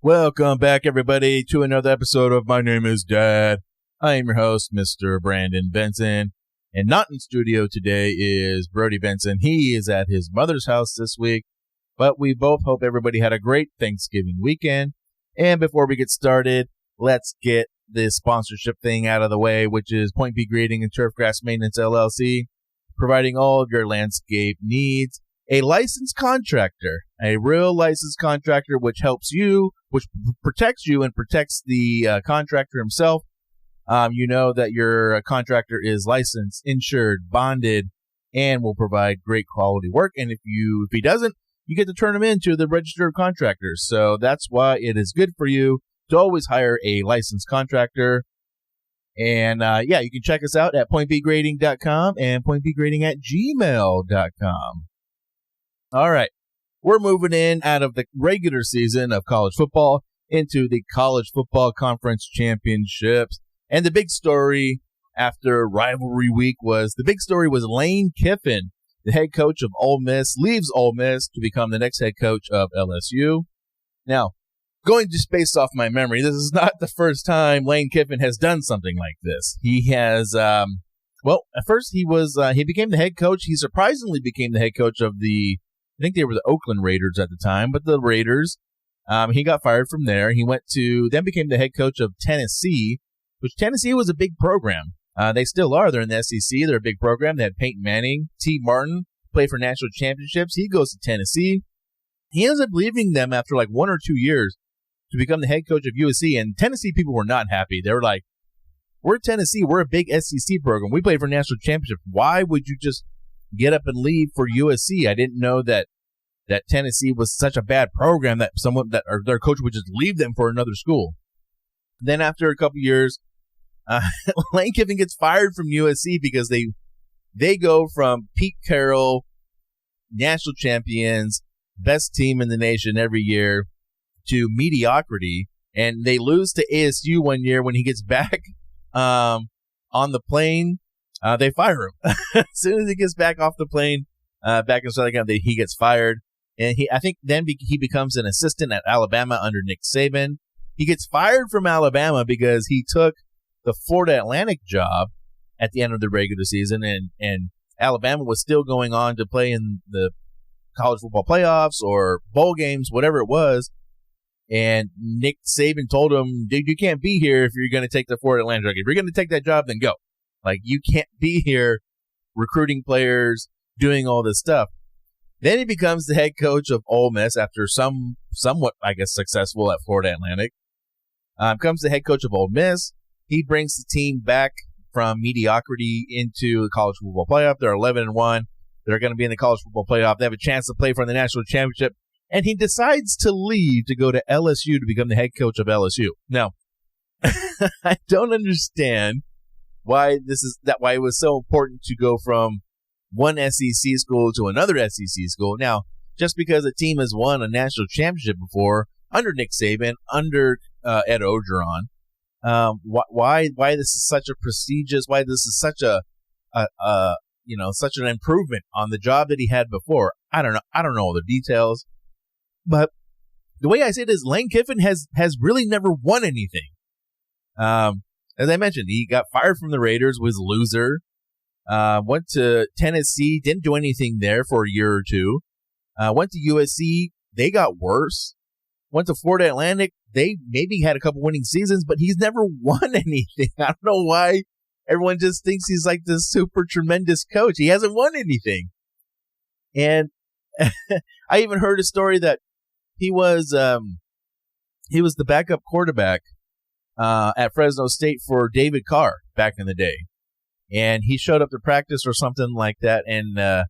Welcome back, everybody, to another episode of My Name is Dad. I am your host, Mr. Brandon Benson, and not in studio today is Brody Benson. He is at his mother's house this week, but we both hope everybody had a great Thanksgiving weekend. And before we get started, let's get this sponsorship thing out of the way, which is Point B Grading and Turfgrass Maintenance, LLC, providing all of your landscape needs. A licensed contractor, a real licensed contractor, which helps you, which protects you and protects the contractor himself. You know that your contractor is licensed, insured, bonded, and will provide great quality work. And if he doesn't, you get to turn him into the register of contractors. So that's why it is good for you to always hire a licensed contractor. And you can check us out at pointbgrading.com and pointbgrading@gmail.com. All right, we're moving in out of the regular season of college football into the College Football Conference Championships. And the big story after rivalry week was Lane Kiffin, the head coach of Ole Miss, leaves Ole Miss to become the next head coach of LSU. Now, going just based off my memory, this is not the first time Lane Kiffin has done something like this. He has, at first he became the head coach. He surprisingly became the head coach of I think they were the Oakland Raiders at the time, but the Raiders, he got fired from there. He then became the head coach of Tennessee, which Tennessee was a big program. They still are. They're in the SEC. They're a big program. They had Peyton Manning, T. Martin, played for national championships. He goes to Tennessee. He ends up leaving them after like 1 or 2 years to become the head coach of USC, and Tennessee people were not happy. They were like, we're Tennessee. We're a big SEC program. We play for national championship. Why would you just get up and leave for USC? I didn't know that Tennessee was such a bad program that their coach would just leave them for another school. Then after a couple years, Lane Kiffin gets fired from USC because they go from Pete Carroll, national champions, best team in the nation every year, to mediocrity, and they lose to ASU one year. When he gets back on the plane, they fire him. As soon as he gets back off the plane, back in Southern California, he gets fired. And he becomes an assistant at Alabama under Nick Saban. He gets fired from Alabama because he took the Florida Atlantic job at the end of the regular season, and Alabama was still going on to play in the college football playoffs or bowl games, whatever it was. And Nick Saban told him, dude, you can't be here if you're going to take the Florida Atlantic job. If you're going to take that job, then go. Like, you can't be here recruiting players, doing all this stuff. Then he becomes the head coach of Ole Miss after somewhat, I guess, successful at Florida Atlantic. Becomes the head coach of Ole Miss. He brings the team back from mediocrity into the college football playoff. They're 11-1. They're going to be in the college football playoff. They have a chance to play for the national championship. And he decides to leave to go to LSU to become the head coach of LSU. Now, I don't understand why it was so important to go from one SEC school to another SEC school. Now, just because a team has won a national championship before under Nick Saban, under Ed Orgeron, why this is such a prestigious, why this is such such an improvement on the job that he had before. I don't know. I don't know all the details, but the way I say it is, Lane Kiffin has really never won anything. As I mentioned, he got fired from the Raiders, was a loser. Went to Tennessee, didn't do anything there for a year or two. Went to USC, they got worse. Went to Florida Atlantic, they maybe had a couple winning seasons, but he's never won anything. I don't know why everyone just thinks he's like this super tremendous coach. He hasn't won anything. And I even heard a story that he was the backup quarterback at Fresno State for David Carr back in the day. And he showed up to practice or something like that, and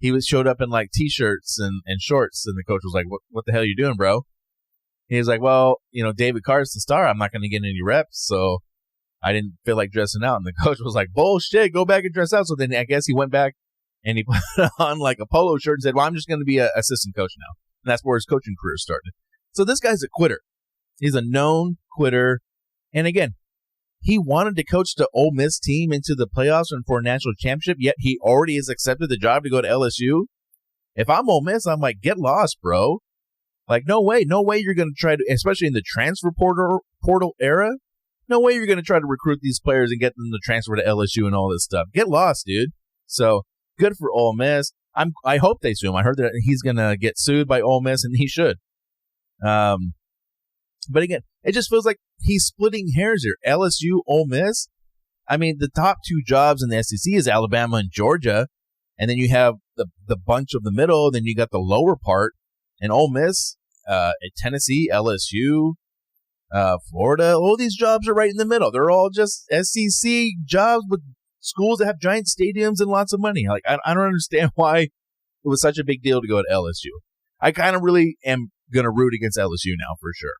he showed up in like T-shirts and shorts, and the coach was like, what the hell are you doing, bro? And he was like, well, David Carr's the star. I'm not going to get any reps, so I didn't feel like dressing out. And the coach was like, bullshit, go back and dress out. So then I guess he went back and he put on like a polo shirt and said, well, I'm just going to be an assistant coach now. And that's where his coaching career started. So this guy's a quitter. He's a known quitter. And again, he wanted to coach the Ole Miss team into the playoffs and for a national championship, yet he already has accepted the job to go to LSU. If I'm Ole Miss, I'm like, get lost, bro. Like, no way you're going to try to, especially in the transfer portal era, no way you're going to try to recruit these players and get them to transfer to LSU and all this stuff. Get lost, dude. So good for Ole Miss. I hope they sue him. I heard that he's going to get sued by Ole Miss, and he should. But again, it just feels like he's splitting hairs here. LSU, Ole Miss. I mean, the top two jobs in the SEC is Alabama and Georgia, and then you have the bunch of the middle, then you got the lower part, and Ole Miss, Tennessee, LSU, Florida. All these jobs are right in the middle. They're all just SEC jobs with schools that have giant stadiums and lots of money. Like, I don't understand why it was such a big deal to go to LSU. I kind of really am going to root against LSU now for sure.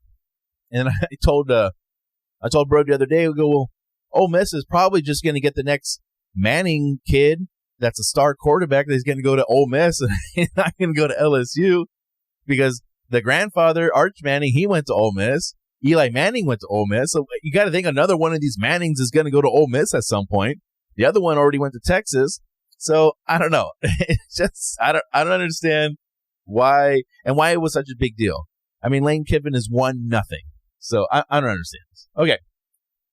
And I told Bro the other day, I go, well, Ole Miss is probably just going to get the next Manning kid that's a star quarterback that's going to go to Ole Miss and he's not going to go to LSU because the grandfather, Arch Manning, he went to Ole Miss. Eli Manning went to Ole Miss. So you got to think another one of these Mannings is going to go to Ole Miss at some point. The other one already went to Texas. So I don't know. It's just, I don't understand why it was such a big deal. I mean, Lane Kiffin has won nothing. So I don't understand this. Okay.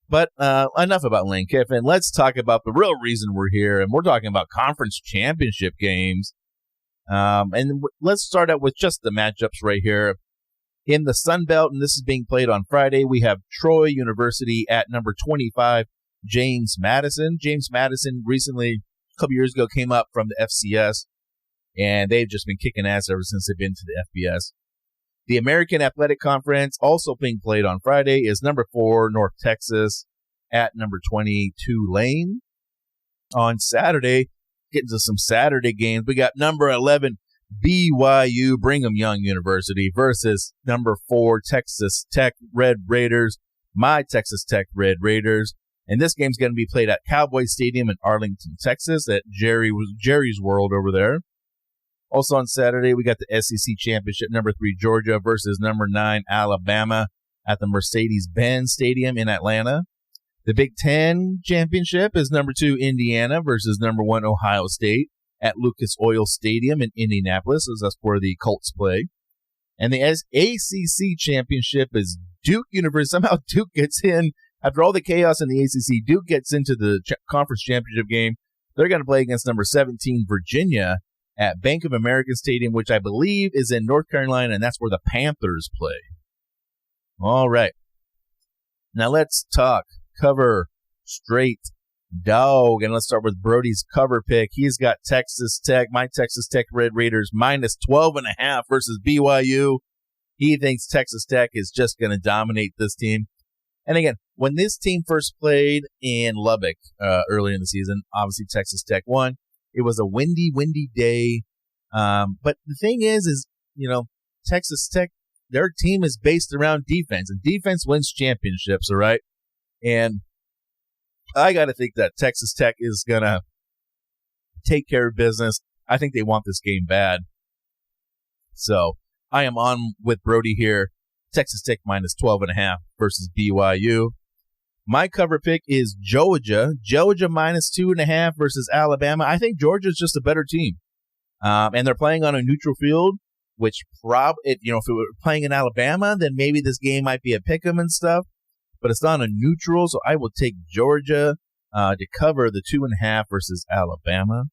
But enough about Lane Kiffin. Let's talk about the real reason we're here, and we're talking about conference championship games. And let's start out with just the matchups right here. In the Sun Belt, and this is being played on Friday, we have Troy University at number 25, James Madison. James Madison recently, a couple years ago, came up from the FCS, and they've just been kicking ass ever since they've been to the FBS. The American Athletic Conference, also being played on Friday, is number 4, North Texas, at number 20, Tulane. On Saturday, getting to some Saturday games, we got number 11, BYU, Brigham Young University, versus number 4, Texas Tech Red Raiders, my Texas Tech Red Raiders. And this game's going to be played at Cowboy Stadium in Arlington, Texas, at Jerry's World over there. Also on Saturday, we got the SEC Championship, number 3, Georgia versus number 9, Alabama at the Mercedes-Benz Stadium in Atlanta. The Big Ten Championship is number 2, Indiana versus number 1, Ohio State at Lucas Oil Stadium in Indianapolis, as that's where the Colts play. And the ACC Championship is Duke University. Somehow Duke gets in. After all the chaos in the ACC, Duke gets into the conference championship game. They're going to play against number 17, Virginia, at Bank of America Stadium, which I believe is in North Carolina, and that's where the Panthers play. All right. Now let's talk cover straight dog, and let's start with Brody's cover pick. He's got Texas Tech, my Texas Tech Red Raiders, minus 12.5 versus BYU. He thinks Texas Tech is just going to dominate this team. And again, when this team first played in Lubbock earlier in the season, obviously Texas Tech won. It was a windy day. But the thing is, Texas Tech, their team is based around defense, and defense wins championships, all right? And I got to think that Texas Tech is going to take care of business. I think they want this game bad. So I am on with Brody here. Texas Tech minus 12.5 versus BYU. My cover pick is Georgia. Georgia minus 2.5 versus Alabama. I think Georgia's just a better team. And they're playing on a neutral field, which if it were playing in Alabama, then maybe this game might be a pick 'em and stuff. But it's not a neutral, so I will take Georgia to cover the 2.5 versus Alabama.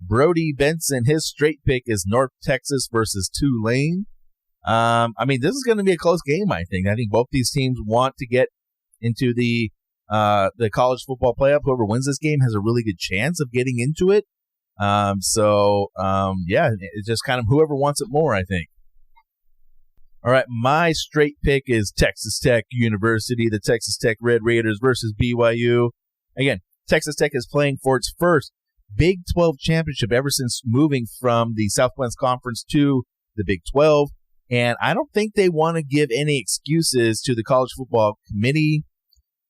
Brody Benson, his straight pick is North Texas versus Tulane. This is going to be a close game, I think. I think both these teams want to get into the college football playoff. Whoever wins this game has a really good chance of getting into it. It's just kind of whoever wants it more, I think. All right, my straight pick is Texas Tech University, the Texas Tech Red Raiders versus BYU. Again, Texas Tech is playing for its first Big 12 championship ever since moving from the Southwest Conference to the Big 12. And I don't think they want to give any excuses to the college football committee,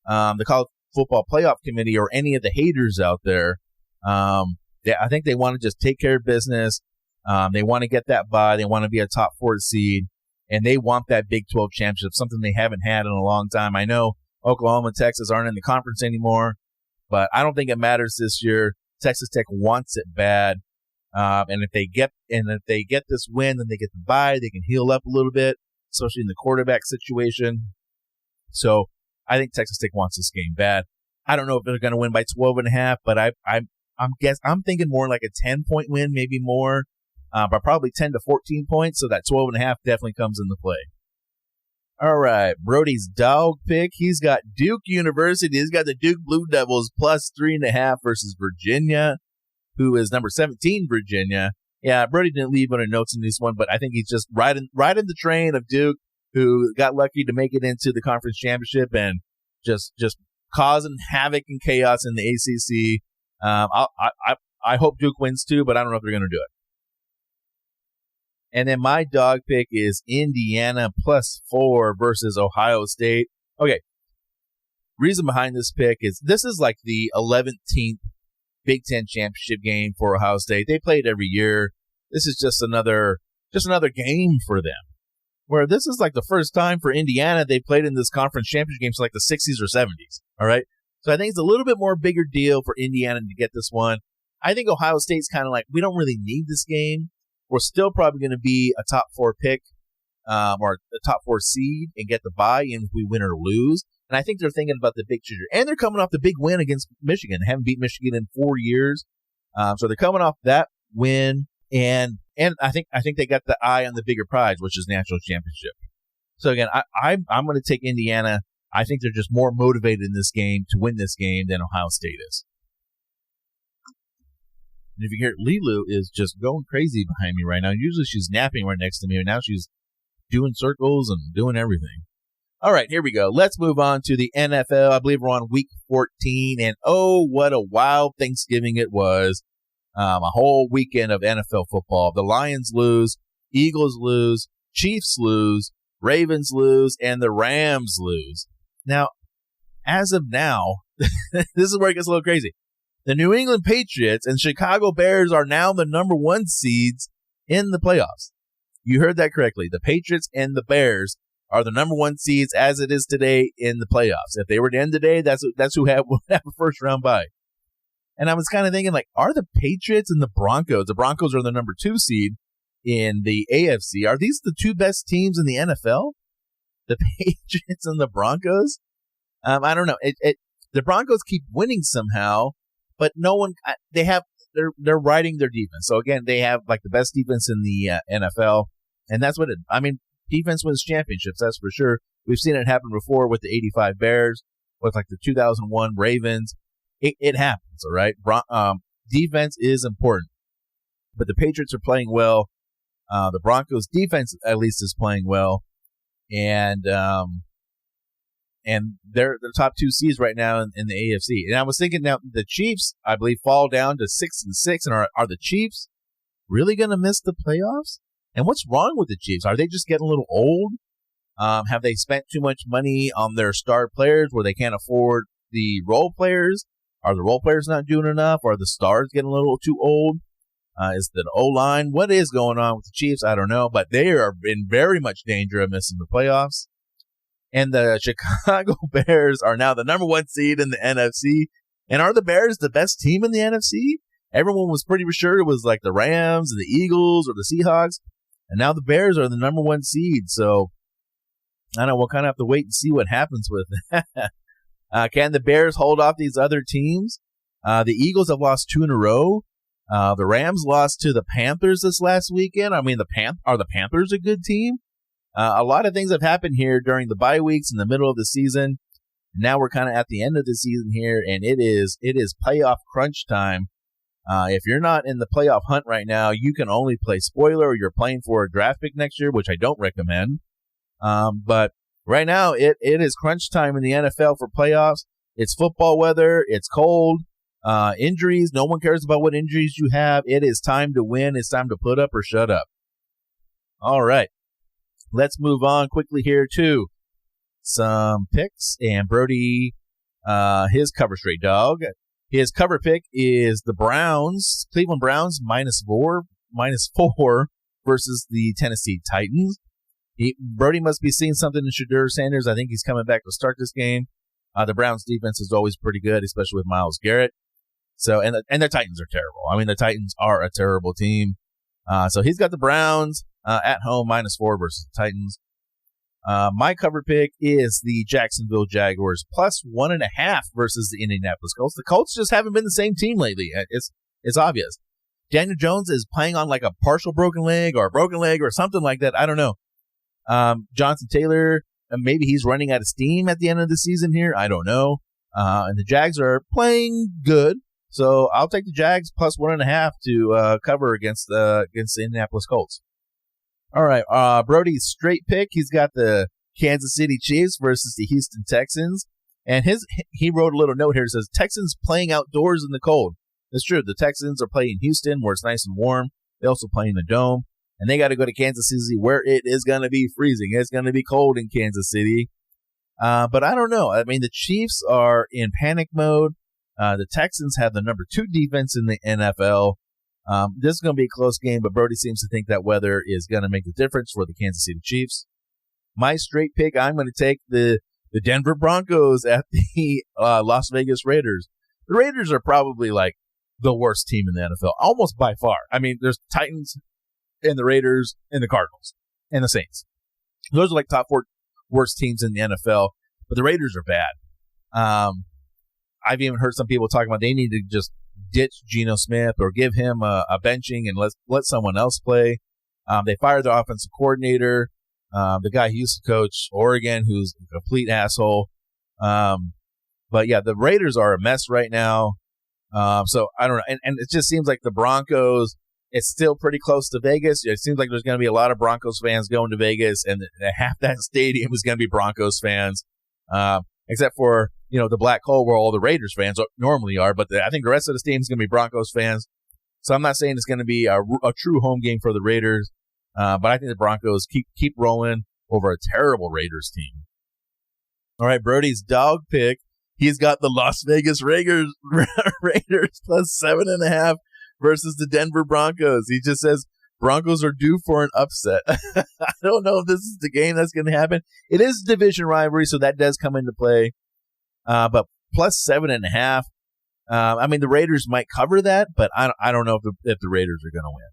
the college football playoff committee, or any of the haters out there. I think they want to just take care of business. They want to get that bye. They want to be a top 4 seed. And they want that Big 12 championship, something they haven't had in a long time. I know Oklahoma and Texas aren't in the conference anymore, but I don't think it matters this year. Texas Tech wants it bad. And if they get this win, then they get the bye. They can heal up a little bit, especially in the quarterback situation. So I think Texas Tech wants this game bad. I don't know if they're going to win by 12.5, but I'm thinking more like a 10-point win, maybe more, but probably 10 to 14 points. So that 12.5 definitely comes into play. All right, Brody's dog pick. He's got Duke University. He's got the Duke Blue Devils plus 3.5 versus Virginia, who is number 17, Virginia. Yeah, Brody didn't leave any notes in this one, but I think he's just riding the train of Duke, who got lucky to make it into the conference championship and just causing havoc and chaos in the ACC. I hope Duke wins too, but I don't know if they're going to do it. And then my dog pick is Indiana plus 4 versus Ohio State. Okay. Reason behind this pick is this is like the 11th Big Ten championship game for Ohio State. They play it every year. This is just another game for them. Where this is like the first time for Indiana they played in this conference championship game, so like the 60s or 70s. All right. So I think it's a little bit more bigger deal for Indiana to get this one. I think Ohio State's kind of like, we don't really need this game. We're still probably going to be a top 4 pick or a top 4 seed and get the bye in if we win or lose. And I think they're thinking about the big picture. And they're coming off the big win against Michigan. They haven't beat Michigan in 4 years. So they're coming off that win. And I think they got the eye on the bigger prize, which is national championship. So again, I'm going to take Indiana. I think they're just more motivated in this game to win this game than Ohio State is. And if you hear, Lilu is just going crazy behind me right now. Usually she's napping right next to me, and now she's doing circles and doing everything. All right, here we go. Let's move on to the NFL. I believe we're on week 14, and oh, what a wild Thanksgiving it was. A whole weekend of NFL football. The Lions lose, Eagles lose, Chiefs lose, Ravens lose, and the Rams lose. Now, as of now, this is where it gets a little crazy. The New England Patriots and Chicago Bears are now the number 1 seeds in the playoffs. You heard that correctly. The Patriots and the Bears are the number 1 seeds as it is today in the playoffs. If they were to end today, that's who will have a first round bye. And I was kind of thinking, like, are the Patriots and the Broncos are the number 2 seed in the AFC. Are these the 2 best teams in the NFL? The Patriots and the Broncos? I don't know. The Broncos keep winning somehow, but no one, they're riding their defense. So again, they have like the best defense in the NFL. And that's defense wins championships. That's for sure. We've seen it happen before with the 85 Bears, with like the 2001 Ravens. It happens. All right. Defense is important, but the Patriots are playing well. The Broncos defense at least is playing well. And they're the top 2 seeds right now in the AFC. And I was thinking now the Chiefs, I believe, fall down to 6-6. And are the Chiefs really going to miss the playoffs? And what's wrong with the Chiefs? Are they just getting a little old? Have they spent too much money on their star players where they can't afford the role players? Are the role players not doing enough? Are the stars getting a little too old? Is the O-line? What is going on with the Chiefs? I don't know. But they are in very much danger of missing the playoffs. And the Chicago Bears are now the number 1 seed in the NFC. And are the Bears the best team in the NFC? Everyone was pretty sure it was like the Rams and the Eagles or the Seahawks. And now the Bears are the number 1 seed. So, I don't know. We'll kind of have to wait and see what happens with that. Can the Bears hold off these other teams? The Eagles have lost 2 in a row. The Rams lost to the Panthers this last weekend. I mean, are the Panthers a good team? A lot of things have happened here during the bye weeks in the middle of the season. Now we're kind of at the end of the season here, and it is playoff crunch time. If you're not in the playoff hunt right now, you can only play spoiler, or you're playing for a draft pick next year, which I don't recommend. But right now, it is crunch time in the NFL for playoffs. It's football weather. It's cold. Injuries. No one cares about what injuries you have. It is time to win. It's time to put up or shut up. All right. Let's move on quickly here to some picks. And Brody, his cover straight dog. His cover pick is the Browns, Cleveland Browns, -4 versus the Tennessee Titans. Brody must be seeing something in Shadur Sanders. I think he's coming back to start this game. The Browns defense is always pretty good, especially with Myles Garrett. So, and the Titans are terrible. I mean, the Titans are a terrible team. So he's got the Browns at home -4 versus the Titans. My cover pick is the Jacksonville Jaguars +1.5 versus the Indianapolis Colts. The Colts just haven't been the same team lately. It's obvious. Daniel Jones is playing on like a partial broken leg or a broken leg or something like that. I don't know. Jonathan Taylor, maybe he's running out of steam at the end of the season here. I don't know. And the Jags are playing good. So I'll take the Jags +1.5 to cover against the Indianapolis Colts. All right, Brody's straight pick. He's got the Kansas City Chiefs versus the Houston Texans. And he wrote a little note here. It says, Texans playing outdoors in the cold. That's true. The Texans are playing in Houston where it's nice and warm. They also play in the Dome. And they got to go to Kansas City where it is going to be freezing. It's going to be cold in Kansas City. But I don't know. I mean, the Chiefs are in panic mode. The Texans have the number 2 defense in the NFL. This is going to be a close game, but Brody seems to think that weather is going to make the difference for the Kansas City Chiefs. My straight pick, I'm going to take the Denver Broncos at the Las Vegas Raiders. The Raiders are probably like the worst team in the NFL, almost by far. I mean, there's Titans and the Raiders and the Cardinals and the Saints. Those are like top 4 worst teams in the NFL, but the Raiders are bad. I've even heard some people talking about they need to just ditch Geno Smith or give him a benching and let someone else play. They fired the offensive coordinator, the guy who used to coach Oregon, who's a complete asshole. But yeah, the Raiders are a mess right now. So I don't know. And it just seems like the Broncos, it's still pretty close to Vegas. It seems like there's going to be a lot of Broncos fans going to Vegas, and half that stadium is going to be Broncos fans, except for the black hole where all the Raiders fans normally are. But I think the rest of the stadium is going to be Broncos fans. So I'm not saying it's going to be a true home game for the Raiders, but I think the Broncos keep rolling over a terrible Raiders team. All right, Brody's dog pick. He's got the Las Vegas Raiders +7.5 versus the Denver Broncos. He just says Broncos are due for an upset. I don't know if this is the game that's going to happen. It is a division rivalry, so that does come into play. But +7.5. I mean, the Raiders might cover that, but I don't know if the Raiders are going to win.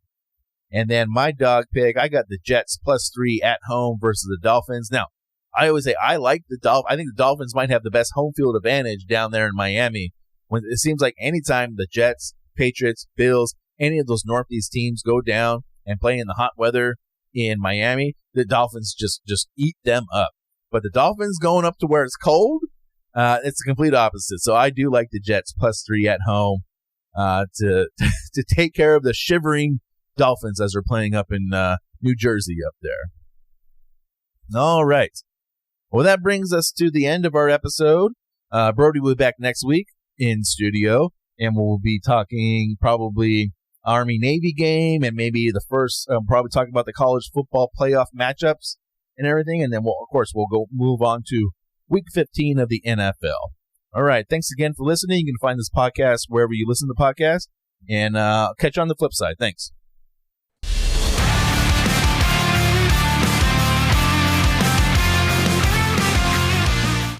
And then my dog pick, I got the Jets +3 at home versus the Dolphins. Now, I always say I like the Dolphins. I think the Dolphins might have the best home field advantage down there in Miami. When it seems like anytime the Jets, Patriots, Bills, any of those Northeast teams go down and play in the hot weather in Miami, the Dolphins just eat them up. But the Dolphins going up to where it's cold, it's the complete opposite. So I do like the Jets +3 at home to take care of the shivering Dolphins as they're playing up in New Jersey up there. All right. Well, that brings us to the end of our episode. Brody will be back next week in studio, and we'll be talking probably Army-Navy game and maybe the first, probably talking about the college football playoff matchups and everything. And then, we'll go move on to Week 15 of the NFL. All right. Thanks again for listening. You can find this podcast wherever you listen to podcasts, and catch you on the flip side. Thanks.